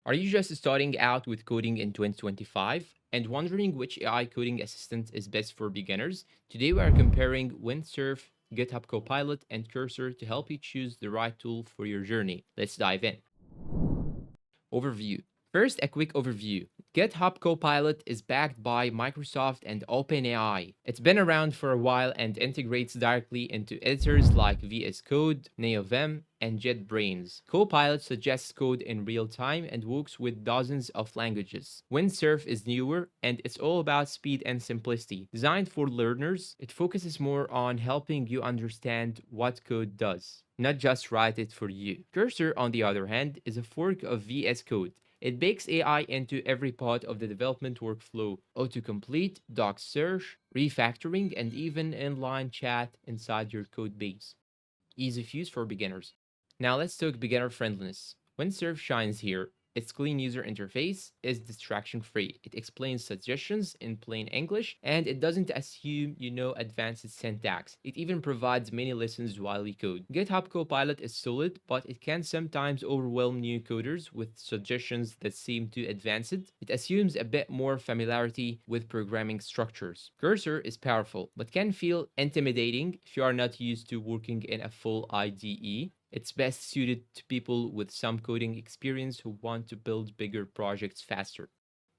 Are you just starting out with coding in 2025 and wondering which AI coding assistant is best for beginners? Today we are comparing Windsurf, GitHub Copilot, and Cursor to help you choose the right tool for your journey. Let's dive in. Overview. First, a quick overview. GitHub Copilot is backed by Microsoft and OpenAI. It's been around for a while and integrates directly into editors like VS Code, NeoVim, and JetBrains. Copilot suggests code in real time and works with dozens of languages. Windsurf is newer and it's all about speed and simplicity. Designed for learners, it focuses more on helping you understand what code does, not just write it for you. Cursor, on the other hand, is a fork of VS Code. It bakes AI into every part of the development workflow: autocomplete, doc search, refactoring, and even inline chat inside your code base. Ease of use for beginners. Now let's talk beginner friendliness. Windsurf shines here. Its clean user interface is distraction-free. It explains suggestions in plain English, and it doesn't assume you know advanced syntax. It even provides mini lessons while we code. GitHub Copilot is solid, but it can sometimes overwhelm new coders with suggestions that seem too advanced. It assumes a bit more familiarity with programming structures. Cursor is powerful, but can feel intimidating if you are not used to working in a full IDE. It's best suited to people with some coding experience who want to build bigger projects faster.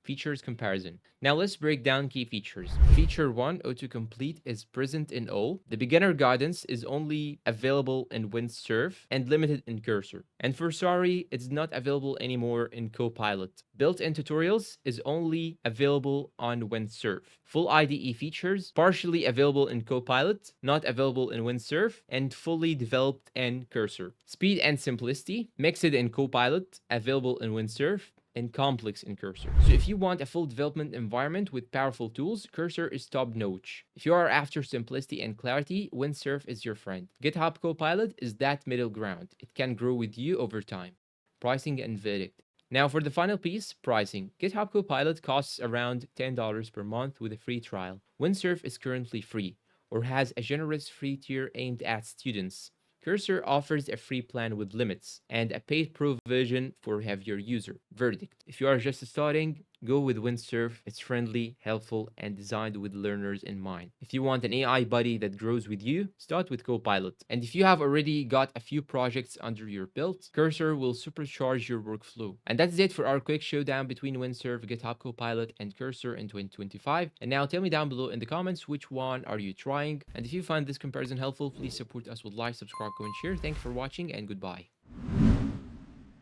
Features comparison. Now let's break down key features. Feature 1, autocomplete, is present in all. The beginner guidance is only available in Windsurf and limited in Cursor. And for sorry, it's not available anymore in Copilot. Built-in tutorials is only available on Windsurf. Full IDE features, partially available in Copilot, not available in Windsurf, and fully developed in Cursor. Speed and simplicity, mixed in Copilot, available in Windsurf, and complex in Cursor. So if you want a full development environment with powerful tools, Cursor is top notch. If you are after simplicity and clarity, Windsurf is your friend. GitHub Copilot is that middle ground. It can grow with you over time. Pricing and verdict. Now for the final piece, pricing. GitHub Copilot costs around $10 per month with a free trial. Windsurf is currently free, or has a generous free tier aimed at students. Cursor offers a free plan with limits and a paid pro version for heavier user. Verdict. If you are just starting, go with Windsurf. It's friendly, helpful, and designed with learners in mind. If you want an AI buddy that grows with you, start with Copilot. And if you have already got a few projects under your belt, Cursor will supercharge your workflow. And that's it for our quick showdown between Windsurf, GitHub Copilot, and Cursor in 2025. And now tell me down below in the comments which one are you trying. And if you find this comparison helpful, please support us with like, subscribe, comment, share. Thanks for watching, and goodbye.